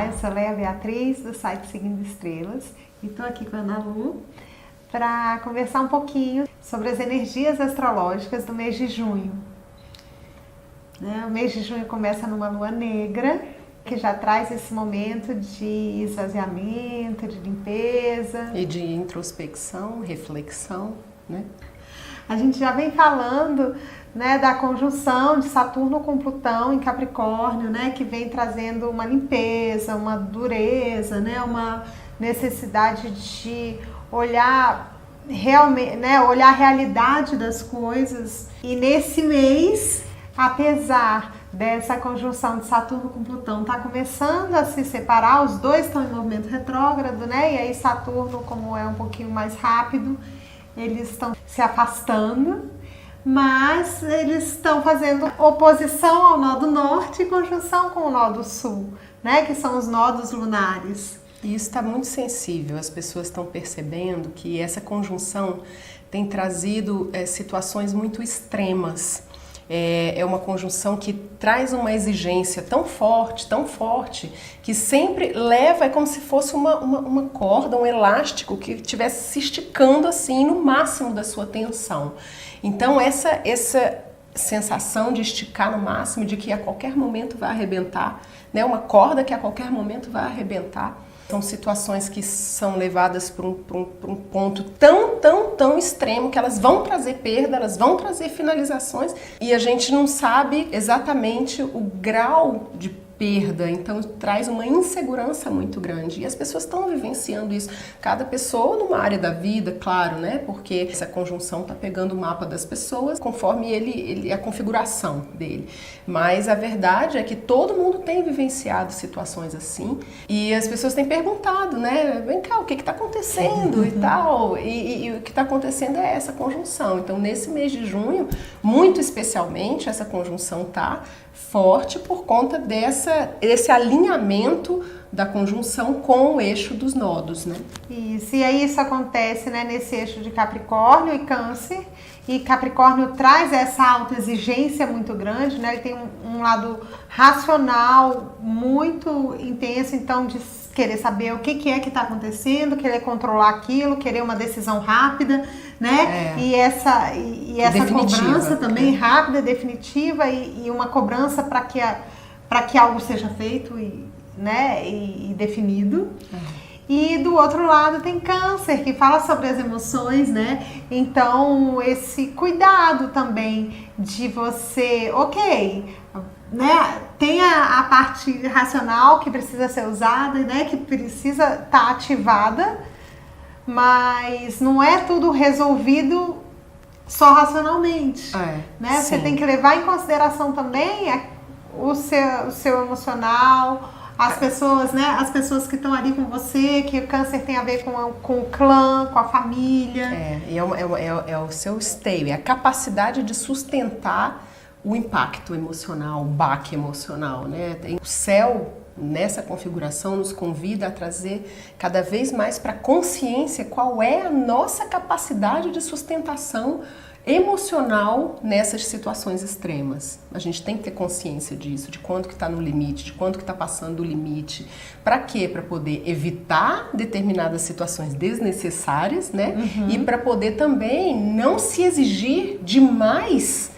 Olá, eu sou Leia Beatriz, do site Seguindo Estrelas, e estou aqui com a Ana Lu para conversar um pouquinho sobre as energias astrológicas do mês de junho. O mês de junho começa numa lua negra, que já traz esse momento de esvaziamento, de limpeza. E de introspecção, reflexão, né? A gente já vem falando, da conjunção de Saturno com Plutão em Capricórnio, que vem trazendo uma limpeza, uma dureza, uma necessidade de olhar realmente, olhar a realidade das coisas. E nesse mês, apesar dessa conjunção de Saturno com Plutão tá começando a se separar, os dois estão em movimento retrógrado, e aí Saturno, como é um pouquinho mais rápido, eles estão se afastando, mas eles estão fazendo oposição ao nó do norte e conjunção com o nó do sul, que são os nodos lunares. E isso está muito sensível, as pessoas estão percebendo que essa conjunção tem trazido situações muito extremas. É uma conjunção que traz uma exigência tão forte, que sempre leva, é como se fosse uma corda, um elástico que estivesse se esticando assim no máximo da sua tensão. Então essa sensação de esticar no máximo, de que a qualquer momento vai arrebentar, uma corda que a qualquer momento vai arrebentar. São situações que são levadas para um ponto tão extremo que elas vão trazer perda, elas vão trazer finalizações e a gente não sabe exatamente o grau de perda, então traz uma insegurança muito grande e as pessoas estão vivenciando isso, cada pessoa numa área da vida, claro, porque essa conjunção está pegando o mapa das pessoas conforme a configuração dele, mas a verdade é que todo mundo tem vivenciado situações assim e as pessoas têm perguntado, vem cá, o que está acontecendo e tal, e o que está acontecendo é essa conjunção. Então nesse mês de junho, muito especialmente, essa conjunção está forte por conta desse alinhamento da conjunção com o eixo dos nodos, Isso, e aí isso acontece, nesse eixo de Capricórnio e Câncer, e Capricórnio traz essa autoexigência muito grande, ele tem um lado racional muito intenso, então de querer saber o que é que está acontecendo, querer controlar aquilo, querer uma decisão rápida, E essa cobrança também rápida, definitiva e uma cobrança para que algo seja feito e definido. E do outro lado tem Câncer, que fala sobre as emoções, Então, esse cuidado também de você, tem a parte racional que precisa ser usada, que precisa estar ativada, mas não é tudo resolvido só racionalmente, Você tem que levar em consideração também o seu emocional, as pessoas, as pessoas que estão ali com você, que o Câncer tem a ver com o clã, com a família. É o seu esteio, é a capacidade de sustentar o impacto emocional, o baque emocional, O céu, nessa configuração, nos convida a trazer cada vez mais para a consciência qual é a nossa capacidade de sustentação emocional nessas situações extremas. A gente tem que ter consciência disso, de quanto que está no limite, de quanto que está passando do limite. Para quê? Para poder evitar determinadas situações desnecessárias, E para poder também não se exigir demais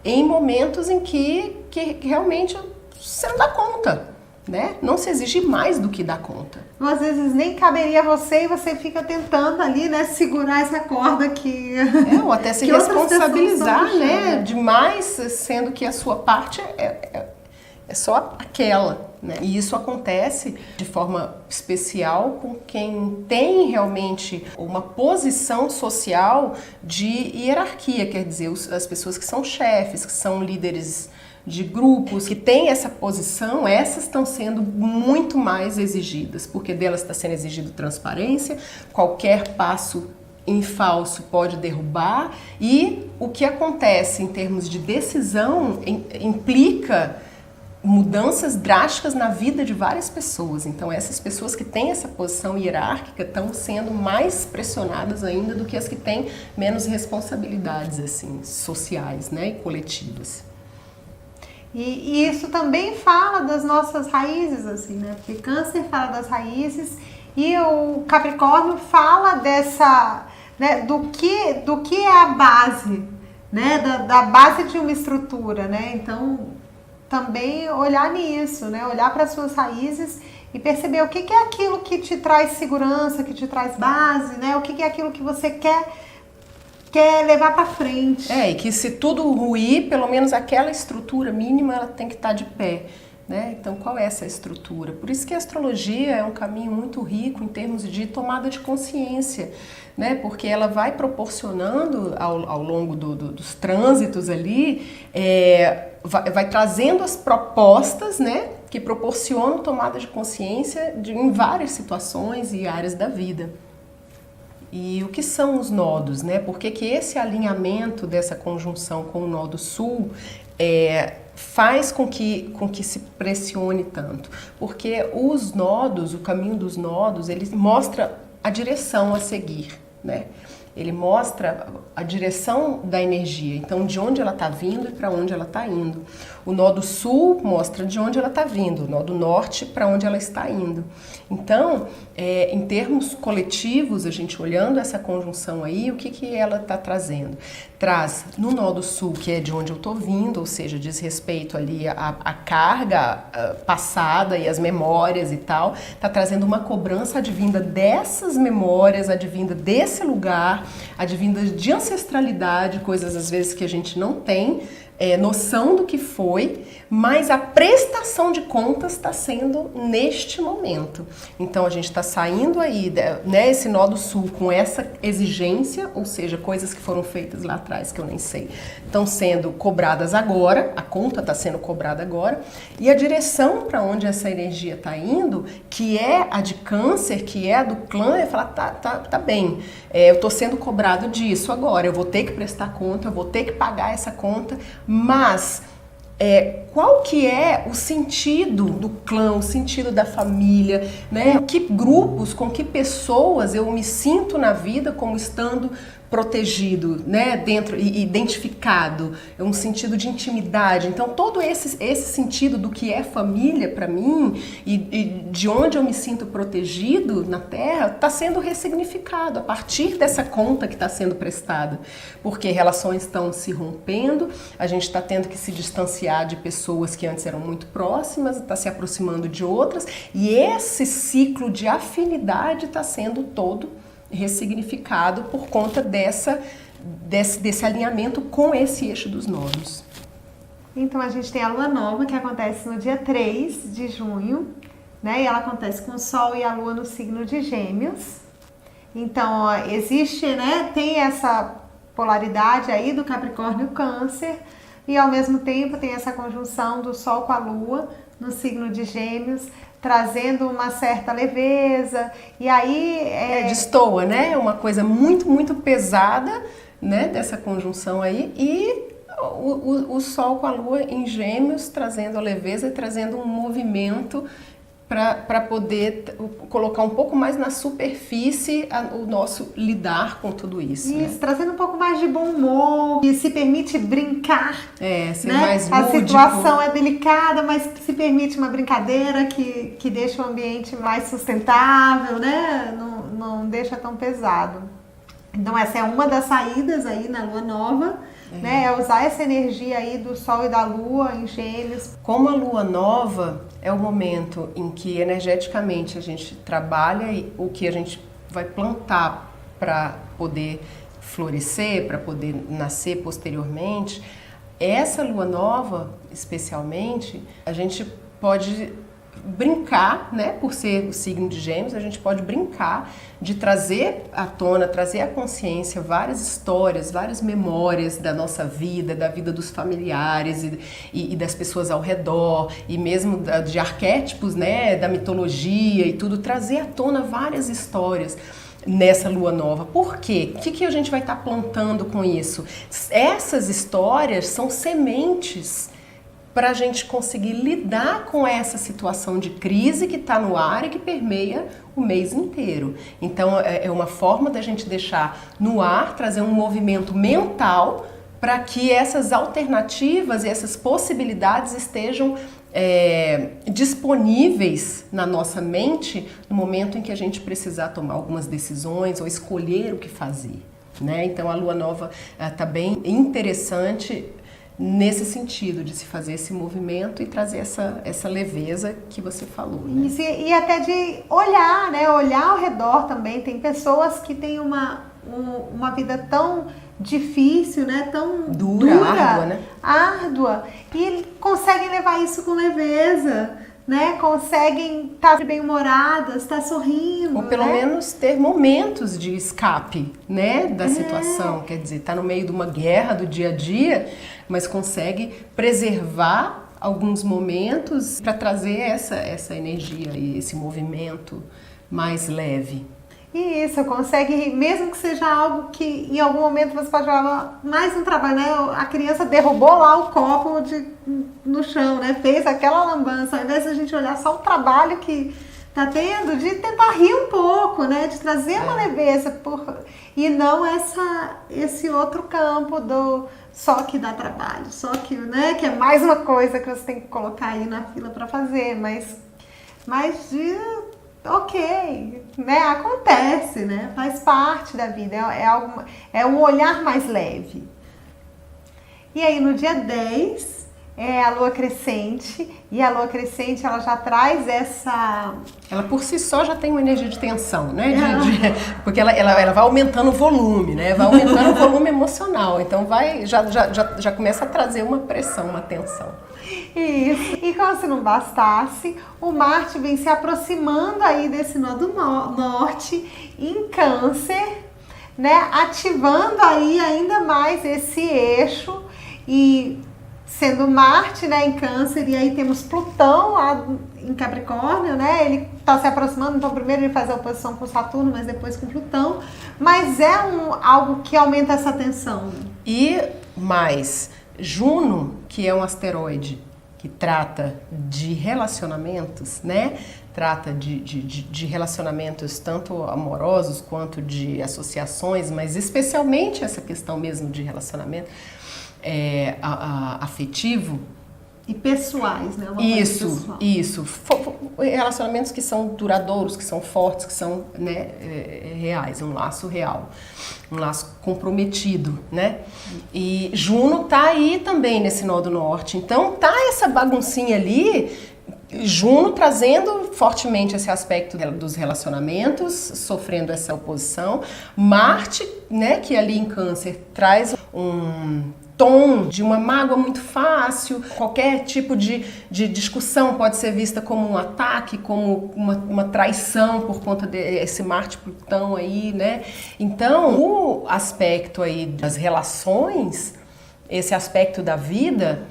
em momentos em que realmente você não dá conta, Não se exige mais do que dá conta. Às vezes nem caberia a você e você fica tentando ali, segurar essa corda que... ou até se responsabilizar, demais, sendo que a sua parte é só aquela, E isso acontece de forma especial com quem tem realmente uma posição social de hierarquia, quer dizer, as pessoas que são chefes, que são líderes de grupos, que têm essa posição, essas estão sendo muito mais exigidas, porque delas está sendo exigido transparência, qualquer passo em falso pode derrubar, e o que acontece em termos de decisão implica mudanças drásticas na vida de várias pessoas. Então essas pessoas que têm essa posição hierárquica estão sendo mais pressionadas ainda do que as que têm menos responsabilidades sociais, e coletivas. E isso também fala das nossas raízes, assim, né? Porque Câncer fala das raízes e o Capricórnio fala dessa, né, do que é a base, né? Da base de uma estrutura, né? Então, também olhar nisso, né? Olhar para as suas raízes e perceber o que é aquilo que te traz segurança, que te traz base, né? O que é aquilo que você quer levar para frente. E que se tudo ruir, pelo menos aquela estrutura mínima ela tem que estar de pé, né? Então, qual é essa estrutura? Por isso que a astrologia é um caminho muito rico em termos de tomada de consciência, né? Porque ela vai proporcionando ao longo dos trânsitos ali, vai trazendo as propostas, né? Que proporcionam tomada de consciência em várias situações e áreas da vida. E o que são os nodos, né? Por que esse alinhamento dessa conjunção com o nodo sul faz com que se pressione tanto? Porque os nodos, o caminho dos nodos, ele mostra a direção a seguir, né? Ele mostra a direção da energia, então de onde ela está vindo e para onde ela está indo. O nodo sul mostra de onde ela está vindo, o nodo norte para onde ela está indo. Então, em termos coletivos, a gente olhando essa conjunção aí, o que ela está trazendo? Traz no nodo sul, que é de onde eu estou vindo, ou seja, diz respeito ali à carga passada e as memórias e tal, está trazendo uma cobrança advinda dessas memórias, advinda desse lugar, advinda de ancestralidade, coisas às vezes que a gente não tem noção do que foi, mas a prestação de contas está sendo neste momento. Então a gente está saindo aí, né, esse nodo sul com essa exigência, ou seja, coisas que foram feitas lá atrás que eu nem sei, estão sendo cobradas agora, a conta está sendo cobrada agora, e a direção para onde essa energia está indo, que é a de Câncer, que é a do clã, é falar, tá bem, eu estou sendo cobrado disso agora, eu vou ter que prestar conta, eu vou ter que pagar essa conta, mas qual que é o sentido do clã, o sentido da família, né? Que grupos, com que pessoas eu me sinto na vida como estando protegido, né, dentro e identificado, é um sentido de intimidade. Então todo esse sentido do que é família para mim e de onde eu me sinto protegido na Terra está sendo ressignificado a partir dessa conta que está sendo prestada, porque relações estão se rompendo, a gente está tendo que se distanciar de pessoas que antes eram muito próximas, está se aproximando de outras, e esse ciclo de afinidade está sendo todo ressignificado por conta desse alinhamento com esse eixo dos nodos. Então a gente tem a lua nova que acontece no dia 3 de junho, né? E ela acontece com o Sol e a Lua no signo de Gêmeos. Então existe, né? Tem essa polaridade aí do Capricórnio e Câncer, e ao mesmo tempo tem essa conjunção do Sol com a Lua no signo de Gêmeos, trazendo uma certa leveza, e aí destoa, né? Uma coisa muito, muito pesada, né? Dessa conjunção aí, e o Sol com a Lua em Gêmeos trazendo a leveza e trazendo um movimento para poder colocar um pouco mais na superfície o nosso lidar com tudo isso. Isso, né? Trazendo um pouco mais de bom humor, que se permite brincar. Ser né? mais lúdico. A situação é delicada, mas se permite uma brincadeira que deixa o ambiente mais sustentável, né? Não deixa tão pesado. Então essa é uma das saídas aí na Lua Nova, né? É usar essa energia aí do Sol e da Lua em Gêmeos. Como a Lua Nova é o momento em que energeticamente a gente trabalha e o que a gente vai plantar para poder florescer, para poder nascer posteriormente, essa Lua Nova, especialmente, a gente pode brincar, né, por ser o signo de Gêmeos, a gente pode brincar de trazer à tona, trazer à consciência várias histórias, várias memórias da nossa vida, da vida dos familiares e das pessoas ao redor, e mesmo de arquétipos, né, da mitologia e tudo, trazer à tona várias histórias nessa Lua Nova. Por quê? O que a gente vai estar plantando com isso? Essas histórias são sementes para a gente conseguir lidar com essa situação de crise que está no ar e que permeia o mês inteiro. Então é uma forma da gente deixar no ar, trazer um movimento mental para que essas alternativas e essas possibilidades estejam disponíveis na nossa mente no momento em que a gente precisar tomar algumas decisões ou escolher o que fazer, né? Então a lua nova está bem interessante nesse sentido de se fazer esse movimento e trazer essa leveza que você falou, né? Isso, e até de olhar, né? Olhar ao redor também. Tem pessoas que têm uma vida tão difícil, né? Tão dura, árdua, né? Árdua, e conseguem levar isso com leveza, né? Conseguem estar bem-humoradas, estar sorrindo, ou pelo menos ter momentos de escape, né, da situação. Quer dizer, tá no meio de uma guerra do dia a dia, mas consegue preservar alguns momentos para trazer essa energia e esse movimento mais leve. Isso, consegue, mesmo que seja algo que em algum momento você pode falar, mais um trabalho, né? A criança derrubou lá o copo no chão, né? Fez aquela lambança, ao invés de a gente olhar só o trabalho que tá tendo, de tentar rir um pouco, né? De trazer uma leveza, e não esse outro campo do só que dá trabalho, só que, né? Que é mais uma coisa que você tem que colocar aí na fila para fazer, mas ok, né? Acontece, né? Faz parte da vida, é um olhar mais leve. E aí no dia 10 é a lua crescente, e a lua crescente ela já traz essa... Ela por si só já tem uma energia de tensão, né? Porque ela vai aumentando o volume, né? Vai aumentando o volume emocional, então já começa a trazer uma pressão, uma tensão. Isso. E como se não bastasse, o Marte vem se aproximando aí desse nó do norte em Câncer, né? Ativando aí ainda mais esse eixo, e sendo Marte, né, em Câncer, e aí temos Plutão lá em Capricórnio, né? Ele está se aproximando, então primeiro ele faz a oposição com Saturno, mas depois com Plutão, mas é algo que aumenta essa tensão. E mais, Juno, que é um asteroide que trata de relacionamentos, né? Trata de relacionamentos tanto amorosos quanto de associações, mas especialmente essa questão mesmo de relacionamento afetivo. E pessoais, né? Isso. Relacionamentos que são duradouros, que são fortes, que são, né, reais, um laço real, um laço comprometido, né? E Juno tá aí também nesse nó do norte, então tá essa baguncinha ali, Juno trazendo fortemente esse aspecto dos relacionamentos, sofrendo essa oposição, Marte, né, que ali em Câncer traz um tom de uma mágoa muito fácil, qualquer tipo de discussão pode ser vista como um ataque, como uma traição por conta desse Marte-Plutão aí, né? Então, o aspecto aí das relações, esse aspecto da vida,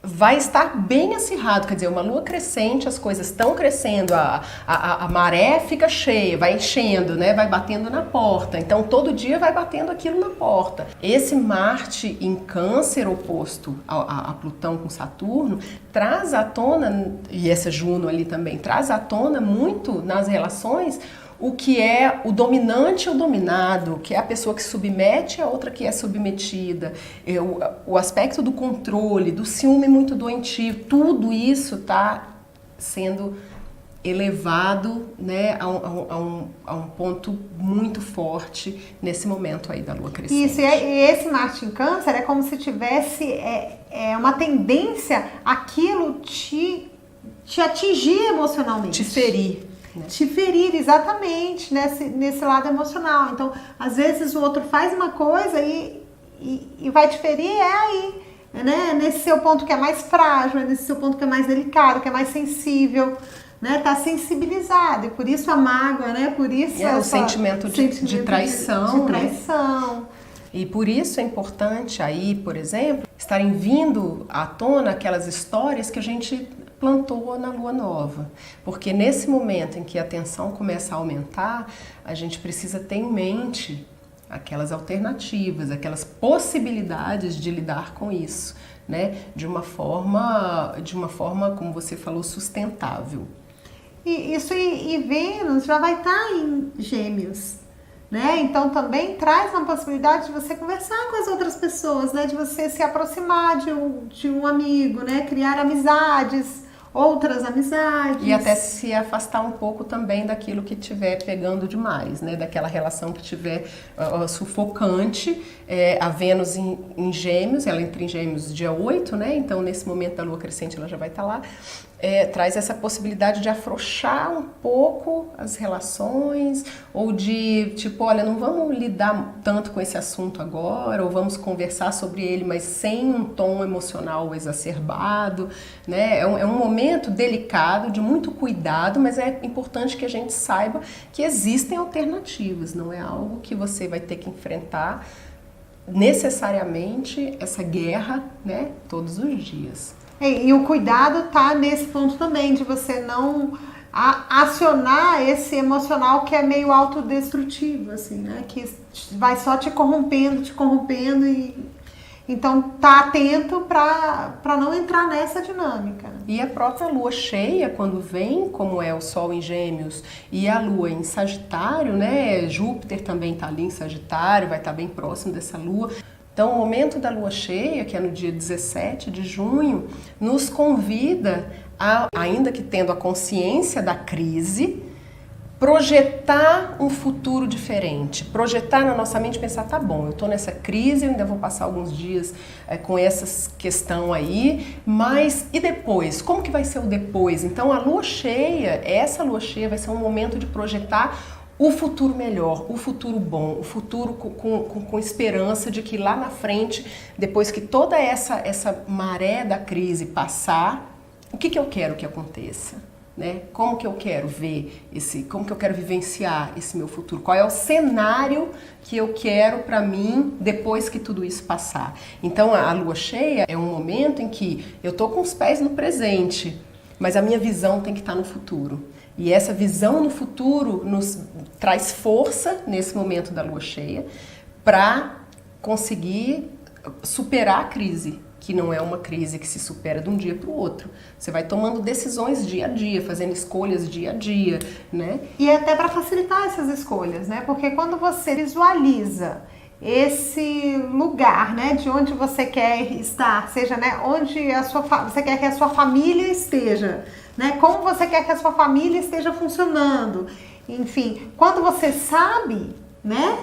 vai estar bem acirrado, quer dizer, uma lua crescente, as coisas estão crescendo, a maré fica cheia, vai enchendo, né? Vai batendo na porta, então todo dia vai batendo aquilo na porta. Esse Marte em Câncer oposto a Plutão com Saturno traz à tona, e essa Juno ali também, traz à tona muito nas relações o que é o dominante e o dominado, que é a pessoa que submete a outra que é submetida, o aspecto do controle, do ciúme muito doentio, tudo isso está sendo elevado, né, a um ponto muito forte nesse momento aí da lua crescente. Isso, e esse Marte em Câncer é como se tivesse uma tendência aquilo te atingir emocionalmente. Te ferir. Te ferir, exatamente, nesse lado emocional. Então, às vezes o outro faz uma coisa e vai te ferir, aí, né? Nesse seu ponto que é mais frágil, nesse seu ponto que é mais delicado, que é mais sensível, né? Tá sensibilizado, e por isso a mágoa, né? Por isso o sentimento de traição. De traição. Né? E por isso é importante aí, por exemplo, estarem vindo à tona aquelas histórias que a gente plantou na lua nova, porque nesse momento em que a tensão começa a aumentar, a gente precisa ter em mente aquelas alternativas, aquelas possibilidades de lidar com isso, né? De uma forma, como você falou, sustentável. E Vênus já vai estar em Gêmeos, né? Então também traz uma possibilidade de você conversar com as outras pessoas, né? De você se aproximar de um amigo, né? Criar amizades, outras amizades. E até se afastar um pouco também daquilo que estiver pegando demais, né? Daquela relação que estiver sufocante. A Vênus em Gêmeos, ela entra em Gêmeos dia 8, né? Então nesse momento da lua crescente ela já vai estar lá. Traz essa possibilidade de afrouxar um pouco as relações, ou de tipo, olha, não vamos lidar tanto com esse assunto agora, ou vamos conversar sobre ele, mas sem um tom emocional exacerbado, né? É um momento delicado, de muito cuidado, mas é importante que a gente saiba que existem alternativas, não é algo que você vai ter que enfrentar necessariamente essa guerra, né, todos os dias. E o cuidado tá nesse ponto também, de você não acionar esse emocional que é meio autodestrutivo, assim, né? Que vai só te corrompendo e então tá atento para não entrar nessa dinâmica. E a própria lua cheia, quando vem, como é o Sol em Gêmeos e a lua em Sagitário, né? Júpiter também tá ali em Sagitário, vai estar bem próximo dessa lua. Então, o momento da lua cheia, que é no dia 17 de junho, nos convida a, ainda que tendo a consciência da crise, projetar um futuro diferente, projetar na nossa mente, pensar, tá bom, eu tô nessa crise, eu ainda vou passar alguns dias com essa questão aí, mas e depois? Como que vai ser o depois? Então, a lua cheia, essa lua cheia vai ser um momento de projetar o futuro melhor, o futuro bom, o futuro com esperança de que lá na frente, depois que toda essa maré da crise passar, o que eu quero que aconteça? Né? Como que eu quero ver como que eu quero vivenciar esse meu futuro? Qual é o cenário que eu quero para mim depois que tudo isso passar? Então a lua cheia é um momento em que eu tô com os pés no presente, mas a minha visão tem que estar no futuro. E essa visão no futuro nos traz força nesse momento da lua cheia para conseguir superar a crise, que não é uma crise que se supera de um dia para o outro. Você vai tomando decisões dia a dia, fazendo escolhas dia a dia, né? E até para facilitar essas escolhas, né? Porque quando você visualiza esse lugar, né, de onde você quer estar, seja, né, onde você quer que a sua família esteja, né, como você quer que a sua família esteja funcionando, enfim, quando você sabe, né,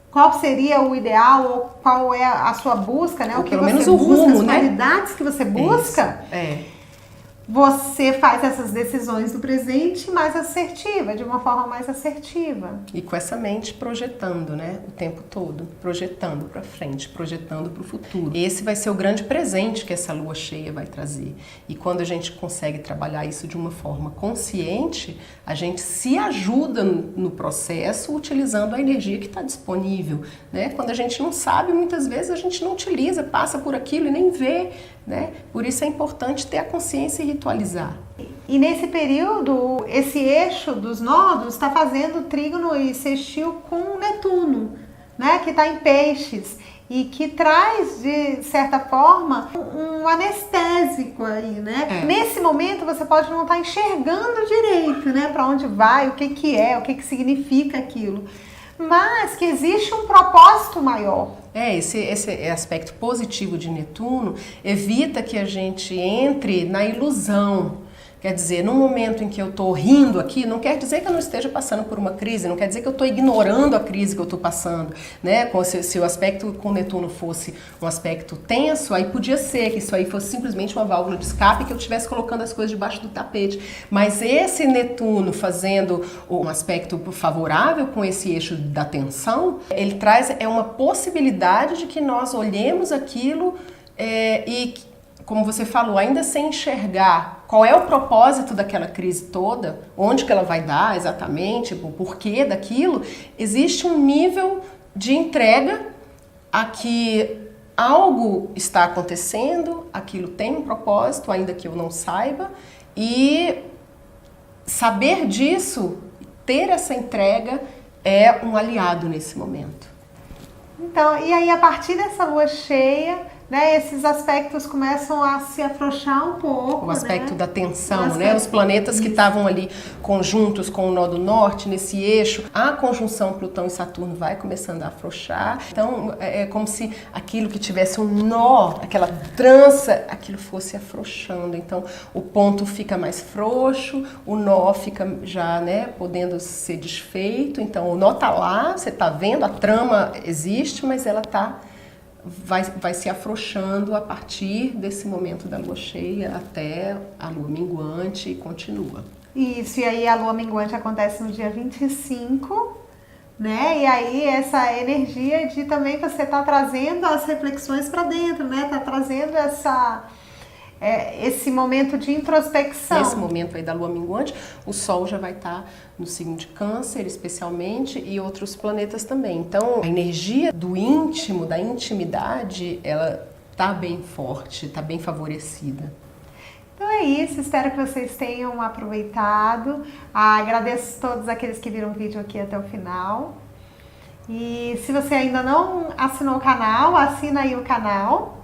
qual seria o ideal ou qual é a sua busca, né, ou o que pelo você menos busca, o rumo, as né? qualidades que você busca. Isso. Você faz essas decisões do presente mais assertiva, de uma forma mais assertiva. E com essa mente projetando, né, o tempo todo, projetando para frente, projetando para o futuro. Esse vai ser o grande presente que essa lua cheia vai trazer. E quando a gente consegue trabalhar isso de uma forma consciente, a gente se ajuda no processo utilizando a energia que está disponível, né? Quando a gente não sabe, muitas vezes a gente não utiliza, passa por aquilo e nem vê, né? Por isso é importante ter a consciência e ritualizar. E nesse período, esse eixo dos nodos está fazendo trígono e sextil com Netuno, né? Que está em Peixes e que traz, de certa forma, um anestésico aí, né? Nesse momento você pode não estar enxergando direito, né? Para onde vai, o que é, o que significa aquilo. Mas que existe um propósito maior. Esse aspecto positivo de Netuno evita que a gente entre na ilusão. Quer dizer, no momento em que eu estou rindo aqui, não quer dizer que eu não esteja passando por uma crise, não quer dizer que eu estou ignorando a crise que eu estou passando, né? Se o aspecto com Netuno fosse um aspecto tenso, aí podia ser que isso aí fosse simplesmente uma válvula de escape, que eu estivesse colocando as coisas debaixo do tapete. Mas esse Netuno fazendo um aspecto favorável com esse eixo da tensão, ele traz uma possibilidade de que nós olhemos aquilo e, como você falou, ainda sem enxergar qual é o propósito daquela crise toda, onde que ela vai dar exatamente, o porquê daquilo, existe um nível de entrega a que algo está acontecendo, aquilo tem um propósito, ainda que eu não saiba, e saber disso, ter essa entrega, é um aliado nesse momento. Então, e aí a partir dessa lua cheia, né, esses aspectos começam a se afrouxar um pouco. O aspecto, né? da tensão, né? Os planetas que estavam ali conjuntos com o nó do norte, nesse eixo, a conjunção Plutão e Saturno vai começando a afrouxar. Então, é como se aquilo que tivesse um nó, aquela trança, aquilo fosse afrouxando. Então, o ponto fica mais frouxo, o nó fica já, né, podendo ser desfeito. Então, o nó tá lá, você tá vendo, a trama existe, mas ela vai se afrouxando a partir desse momento da lua cheia até a lua minguante e continua. Isso, e aí a lua minguante acontece no dia 25, né? E aí essa energia de também você tá trazendo as reflexões para dentro, né? Tá trazendo esse momento de introspecção. Nesse momento aí da lua minguante, o Sol já vai estar no signo de Câncer, especialmente, e outros planetas também. Então, a energia do íntimo, da intimidade, ela tá bem forte, tá bem favorecida. Então é isso, espero que vocês tenham aproveitado. Agradeço a todos aqueles que viram o vídeo aqui até o final. E se você ainda não assinou o canal, assina aí o canal.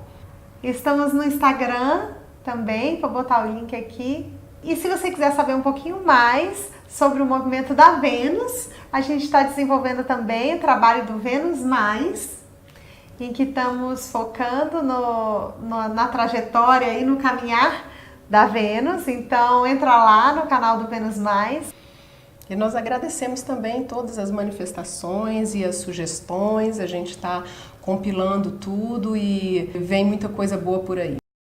Estamos no Instagram também, vou botar o link aqui. E se você quiser saber um pouquinho mais sobre o movimento da Vênus, a gente está desenvolvendo também o trabalho do Vênus Mais, em que estamos focando na trajetória e no caminhar da Vênus. Então entra lá no canal do Vênus Mais. E nós agradecemos também todas as manifestações e as sugestões, a gente está compilando tudo e vem muita coisa boa por aí.